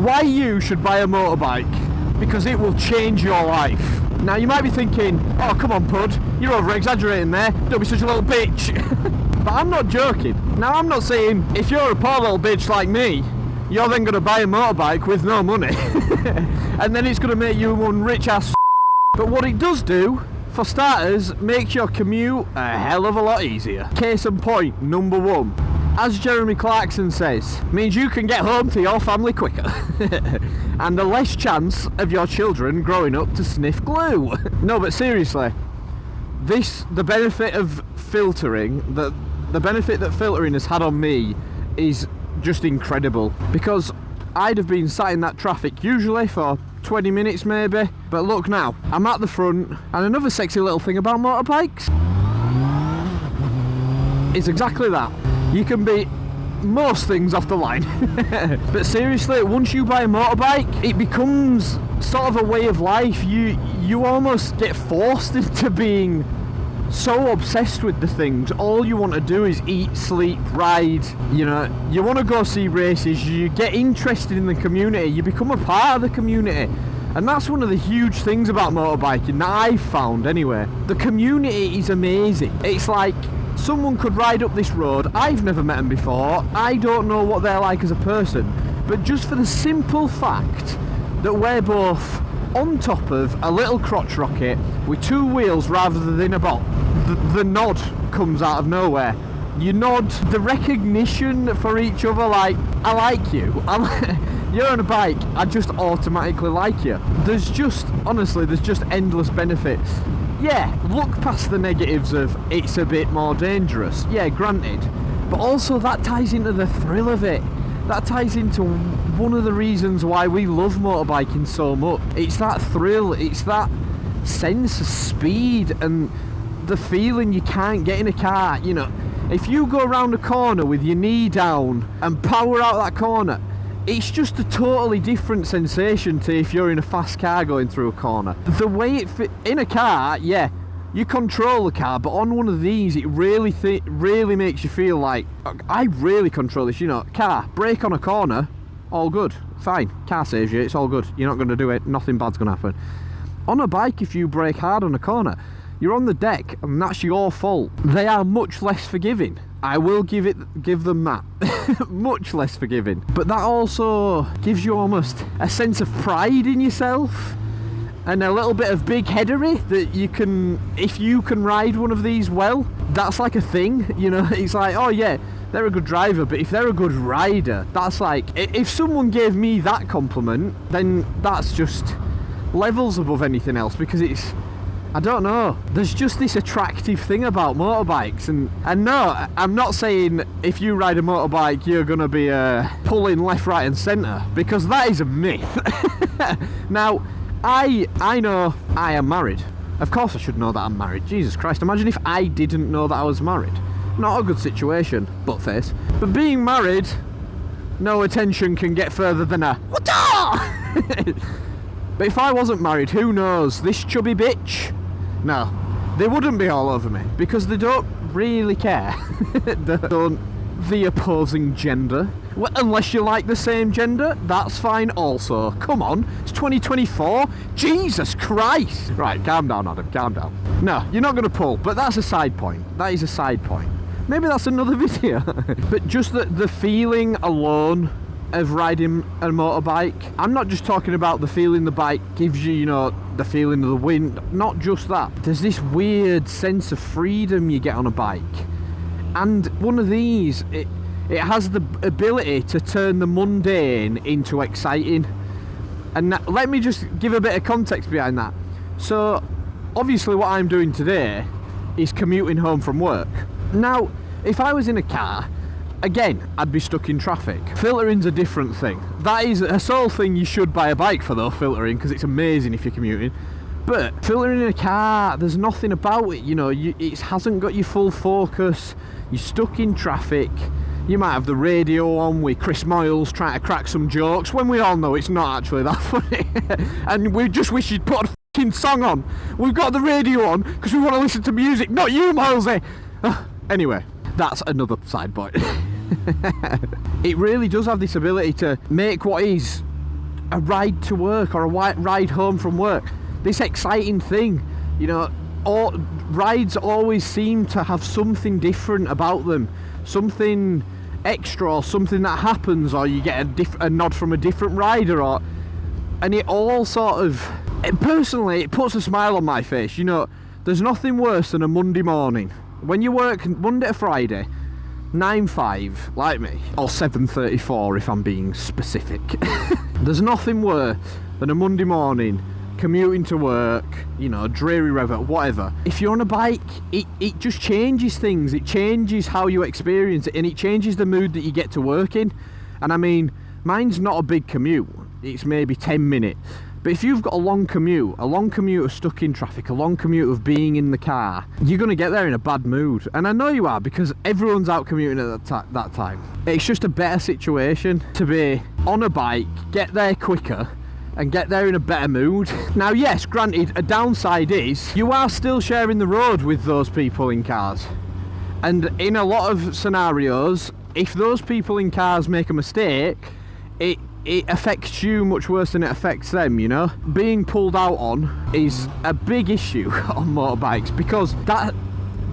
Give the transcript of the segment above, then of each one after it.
why you should buy a motorbike, because it will change your life. Now you might be thinking, oh come on Pud, you're over exaggerating there, don't be such a little bitch. But I'm not joking. Now I'm not saying if you're a poor little bitch like me, you're then going to buy a motorbike with no money and then it's going to make you one rich ass. But what it does do, for starters, makes your commute a hell of a lot easier. Case in point, number one, as Jeremy Clarkson says, means you can get home to your family quicker and the less chance of your children growing up to sniff glue. No, but seriously, the benefit of filtering, the benefit that filtering has had on me is just incredible, because I'd have been sat in that traffic usually for 20 minutes maybe, but look now, I'm at the front. And another sexy little thing about motorbikes is exactly that. You can beat most things off the line. But seriously, once you buy a motorbike, it becomes sort of a way of life. You almost get forced into being so obsessed with the things. All you want to do is eat, sleep, ride. You know, you want to go see races, you get interested in the community, you become a part of the community. And that's one of the huge things about motorbiking that I've found anyway. The community is amazing. It's like someone could ride up this road, I've never met them before, I don't know what they're like as a person, but just for the simple fact that we're both on top of a little crotch rocket with two wheels rather than a bot, the nod comes out of nowhere. You nod, the recognition for each other, like, I like you, you're on a bike, I just automatically like you. There's just, honestly, there's just endless benefits. Yeah, look past the negatives of it's a bit more dangerous, yeah, granted, but also that ties into the thrill of it. That ties into one of the reasons why we love motorbiking so much. It's that thrill, it's that sense of speed and the feeling you can't get in a car. You know, if you go around a corner with your knee down and power out that corner, it's just a totally different sensation to if you're in a fast car going through a corner. The way it fit in a car, yeah, you control the car, but on one of these it really makes you feel like, I really control this. You know, car, brake on a corner, all good, fine, car saves you, it's all good, you're not going to do it, nothing bad's going to happen. On a bike, if you brake hard on a corner, you're on the deck and that's your fault. They are much less forgiving, I will give them that. Much less forgiving, but that also gives you almost a sense of pride in yourself and a little bit of big headery that you can, if you can ride one of these well, that's like a thing, you know. It's like, oh yeah, they're a good driver, but if they're a good rider, that's like, if someone gave me that compliment, then that's just levels above anything else, because it's, I don't know, there's just this attractive thing about motorbikes. And no, I'm not saying if you ride a motorbike you're gonna be pulling left, right and centre, because that is a myth. Now, I know I am married. Of course I should know that I'm married. Jesus Christ, imagine if I didn't know that I was married. Not a good situation, butt face. But being married, no attention can get further than a what-da? But if I wasn't married, who knows? This chubby bitch? No, they wouldn't be all over me, because they don't really care. They don't, the opposing gender. Well, unless you like the same gender, that's fine also. Come on, it's 2024. Jesus Christ. Right, calm down, Adam, calm down. No, you're not going to pull, but that's a side point. That is a side point. Maybe that's another video. But just the feeling alone of riding a motorbike. I'm not just talking about the feeling the bike gives you, you know, the feeling of the wind. Not just that. There's this weird sense of freedom you get on a bike. And one of these, it has the ability to turn the mundane into exciting. And let me just give a bit of context behind that. So, obviously what I'm doing today is commuting home from work. Now, if I was in a car, again, I'd be stuck in traffic. Filtering's a different thing. That is a sole thing you should buy a bike for though, filtering, because it's amazing if you're commuting. But filtering in a car, there's nothing about it, you know, it hasn't got your full focus, you're stuck in traffic, you might have the radio on with Chris Moyles trying to crack some jokes, when we all know it's not actually that funny. And we just wish you'd put a fucking song on. We've got the radio on because we want to listen to music, not you, Milesy. Anyway, that's another side point. It really does have this ability to make what is a ride to work or a ride home from work. This exciting thing, you know, rides always seem to have something different about them, something extra, or something that happens, or you get a nod from a different rider, and it all sort of, personally, it puts a smile on my face. You know, there's nothing worse than a Monday morning when you work Monday to Friday, 9-5 like me, or 7:34 if I'm being specific. There's nothing worse than a Monday morning commuting to work, you know, dreary weather, whatever. If you're on a bike, it just changes things. It changes how you experience it, and it changes the mood that you get to work in. And I mean, mine's not a big commute, it's maybe 10 minutes. But if you've got a long commute of stuck in traffic, a long commute of being in the car, you're going to get there in a bad mood. And I know you are, because everyone's out commuting at that time. It's just a better situation to be on a bike, get there quicker, and get there in a better mood. Now yes, granted, a downside is you are still sharing the road with those people in cars. And in a lot of scenarios, if those people in cars make a mistake, it affects you much worse than it affects them, you know? Being pulled out on is a big issue on motorbikes, because that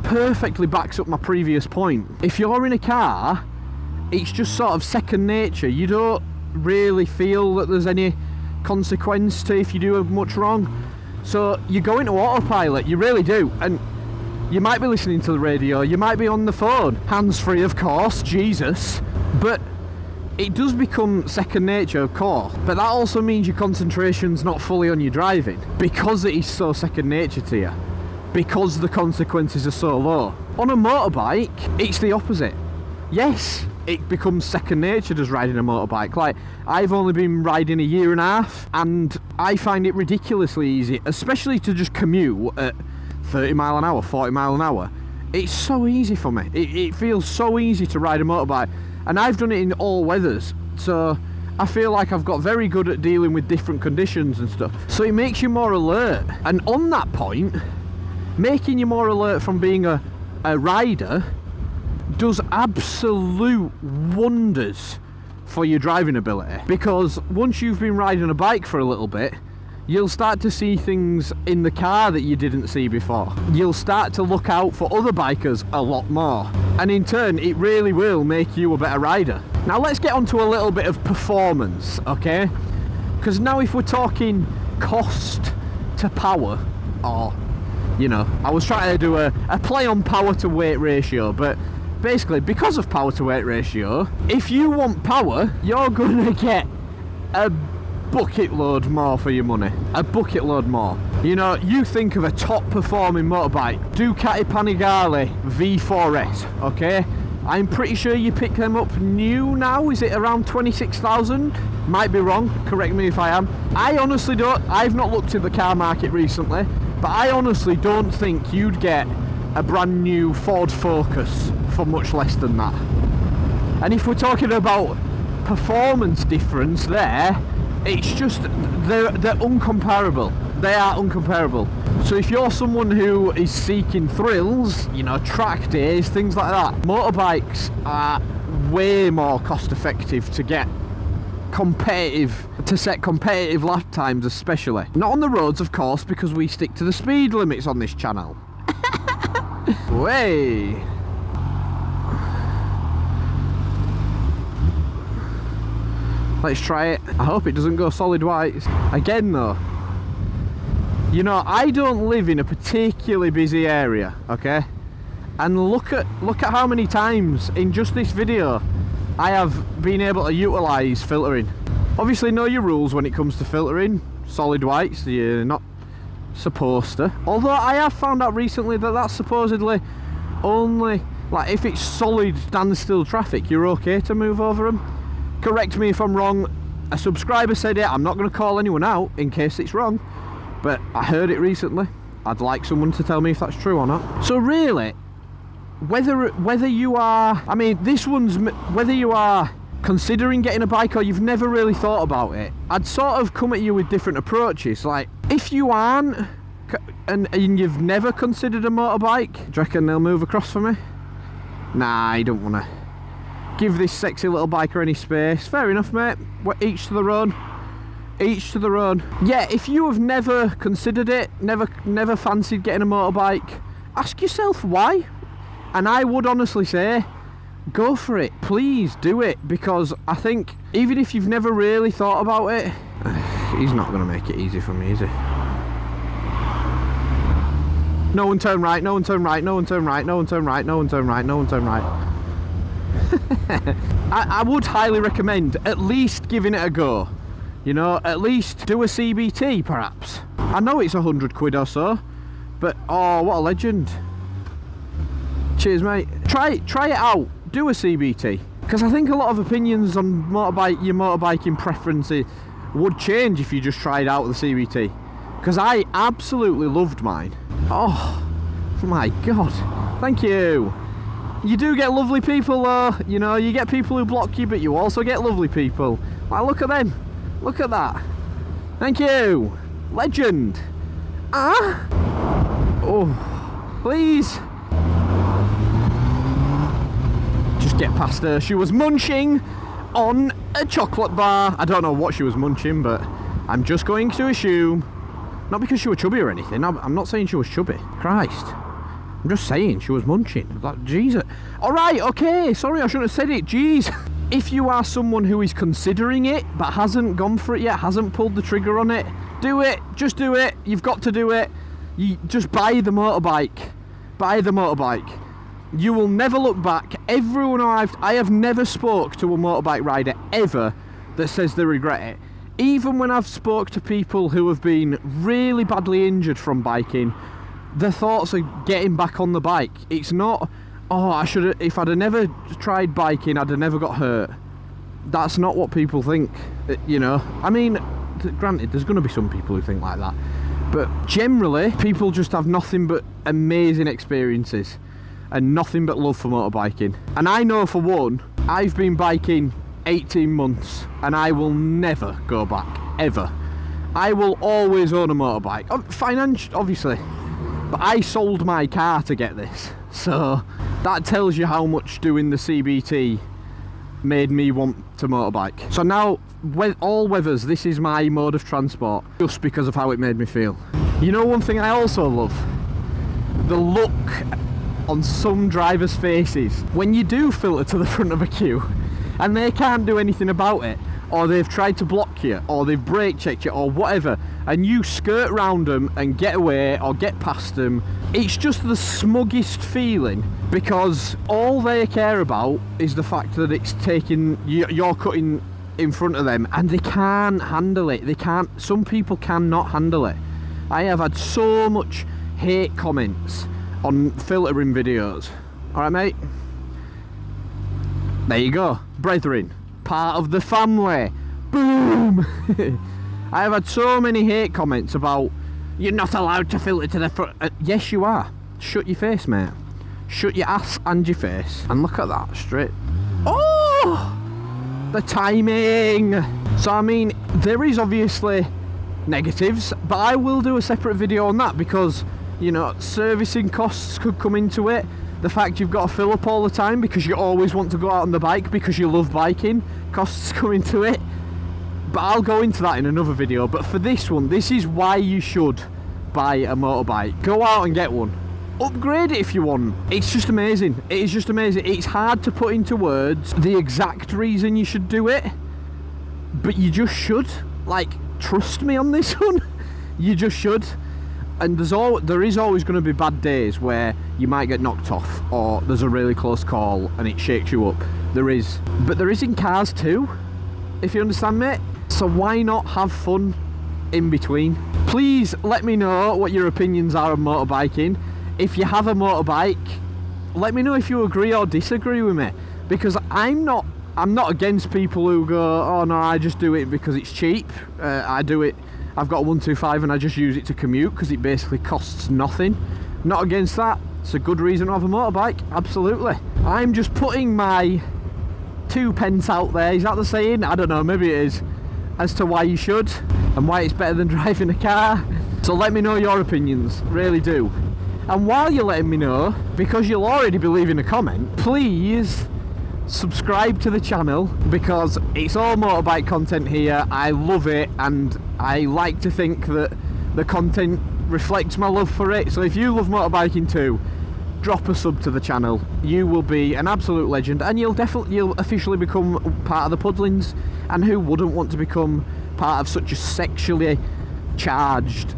perfectly backs up my previous point. If you're in a car, it's just sort of second nature. You don't really feel that there's any consequence to if you do much wrong. So you go into autopilot, you really do. And you might be listening to the radio, you might be on the phone, hands-free of course, Jesus, but it does become second nature, of course, but that also means your concentration's not fully on your driving, because it is so second nature to you, because the consequences are so low. On a motorbike, it's the opposite. Yes, it becomes second nature just riding a motorbike. Like, I've only been riding a year and a half, and I find it ridiculously easy, especially to just commute at 30 mile an hour, 40 mile an hour. It's so easy for me. It feels so easy to ride a motorbike. And I've done it in all weathers, so I feel like I've got very good at dealing with different conditions and stuff. So it makes you more alert. And on that point, making you more alert from being a rider does absolute wonders for your driving ability. Because once you've been riding a bike for a little bit, you'll start to see things in the car that you didn't see before. You'll start to look out for other bikers a lot more. And in turn, it really will make you a better rider. Now let's get on to a little bit of performance, okay? Because now if we're talking cost to power, or, you know, I was trying to do a play on power to weight ratio, but basically because of power to weight ratio, if you want power, you're gonna get a bucket load more for your money. A bucket load more. You know, you think of a top performing motorbike, Ducati Panigale V4S, okay? I'm pretty sure you pick them up new now. Is it around 26,000? Might be wrong, correct me if I am. I honestly don't, I've not looked at the car market recently, but I honestly don't think you'd get a brand new Ford Focus for much less than that. And if we're talking about performance difference there, it's just, they're uncomparable. They are uncomparable. So if you're someone who is seeking thrills, you know, track days, things like that, motorbikes are way more cost effective to get competitive, to set competitive lap times especially. Not on the roads, of course, because we stick to the speed limits on this channel. Way. Let's try it. I hope it doesn't go solid white. Again though, you know, I don't live in a particularly busy area, okay? And look at how many times in just this video I have been able to utilise filtering. Obviously know your rules when it comes to filtering solid whites. You're not supposed to. Although I have found out recently that that's supposedly only, like, if it's solid standstill traffic, you're okay to move over them. Correct me if I'm wrong. A subscriber said it. I'm not going to call anyone out in case it's wrong, but I heard it recently. I'd like someone to tell me if that's true or not. So really, whether you are, I mean, this one's whether you are considering getting a bike or you've never really thought about it, I'd sort of come at you with different approaches. Like, if you aren't and you've never considered a motorbike, do you reckon they'll move across for me? Nah, I don't want to give this sexy little biker any space. Fair enough, mate. We're each to their own. Each to their own. Yeah, if you have never considered it, never fancied getting a motorbike, ask yourself why. And I would honestly say, go for it. Please do it, because I think even if you've never really thought about it, he's not going to make it easy for me, is he? No one turn right, no one turn right, no one turn right, no one turn right, no one turn right, no one turn right. I would highly recommend at least giving it a go. You know, at least do a CBT perhaps. I know it's £100 or so, but oh, what a legend. Cheers, mate. Try it out. Do a CBT, because I think a lot of opinions on your motorbiking preferences would change if you just tried out the CBT. Because I absolutely loved mine. Oh my god, thank you. You do get lovely people though, you know, you get people who block you, but you also get lovely people. Like, look at them, look at that. Thank you, legend. Oh, please. Just get past her. She was munching on a chocolate bar. I don't know what she was munching, but I'm just going to assume, not because she was chubby or anything, I'm not saying she was chubby, Christ. I'm just saying she was munching. Like, Jesus. Alright, okay, sorry, I shouldn't have said it, jeez. If you are someone who is considering it, but hasn't gone for it yet, hasn't pulled the trigger on it, do it, just do it, you've got to do it. You just buy the motorbike. Buy the motorbike. You will never look back. Everyone I have never spoke to a motorbike rider ever that says they regret it. Even when I've spoke to people who have been really badly injured from biking, the thoughts of getting back on the bike, it's not, oh, I should have, if I'd have never tried biking, I'd have never got hurt. That's not what people think, you know. I mean, granted, there's going to be some people who think like that, but generally, people just have nothing but amazing experiences and nothing but love for motorbiking. And I know for one, I've been biking 18 months and I will never go back, ever. I will always own a motorbike, financially, obviously. But I sold my car to get this, so that tells you how much doing the CBT made me want to motorbike. So now, all weathers, this is my mode of transport, just because of how it made me feel. You know, one thing I also love? The look on some drivers' faces when you do filter to the front of a queue and they can't do anything about it, or they've tried to block you, or they've brake checked you, or whatever, and you skirt round them and get away or get past them. It's just the smuggest feeling, because all they care about is the fact that it's taking, you're cutting in front of them, and they can't handle it. They can't, some people cannot handle it. I have had so much hate comments on filtering videos. Alright, mate? There you go. Brethren. Part of the family. Boom! I have had so many hate comments about, you're not allowed to filter to the front. Yes, you are. Shut your face, mate. Shut your ass and your face. And look at that, straight. Oh! The timing! So, I mean, there is obviously negatives, but I will do a separate video on that, because, you know, servicing costs could come into it. The fact you've got to fill up all the time because you always want to go out on the bike because you love biking, costs come into it. But I'll go into that in another video. But for this one, this is why you should buy a motorbike. Go out and get one. Upgrade it if you want. It's just amazing. It is just amazing. It's hard to put into words the exact reason you should do it, but you just should. Like, trust me on this one. You just should. And there is always going to be bad days where you might get knocked off, or there's a really close call and it shakes you up. There is. But there is in cars too, if you understand me. So why not have fun in between? Please let me know what your opinions are on motorbiking. If you have a motorbike, let me know if you agree or disagree with me. Because I'm not against people who go, oh no, I just do it because it's cheap. I do it. I've got a 125 and I just use it to commute because it basically costs nothing. Not against that. It's a good reason to have a motorbike, absolutely. I'm just putting my 2 pence out there, is that the saying? I don't know, maybe it is, as to why you should and why it's better than driving a car. So let me know your opinions, really do. And while you're letting me know, because you'll already be leaving a comment, please subscribe to the channel because it's all motorbike content here. I love it, and I like to think that the content reflects my love for it. So if you love motorbiking too, drop a sub to the channel. You will be an absolute legend, and you'll officially become part of the Pudlings. And who wouldn't want to become part of such a sexually charged,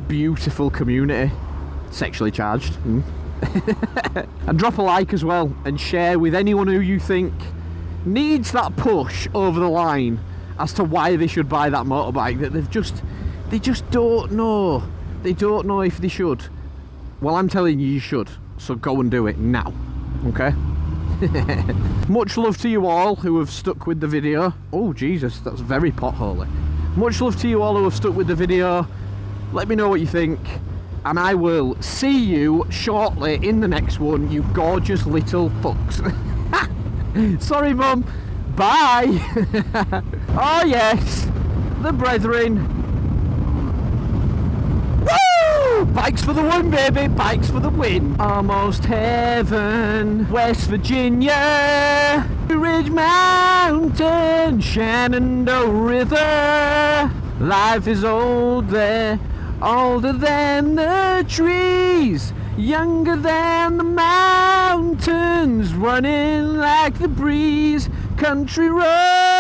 beautiful community? Sexually charged. And drop a like as well, and share with anyone who you think needs that push over the line as to why they should buy that motorbike, that they just don't know. They don't know if they should. Well, I'm telling you, you should. So go and do it now, okay? Much love to you all who have stuck with the video. Oh Jesus, that's very potholy. Much love to you all who have stuck with the video. Let me know what you think, and I will see you shortly in the next one, you gorgeous little fucks. Sorry Mum, bye. Oh yes, the brethren. Bikes for the win, baby, bikes for the win. Almost heaven, West Virginia, Ridge Mountain, Shenandoah River. Life is old there, older than the trees, younger than the mountains, running like the breeze. Country road.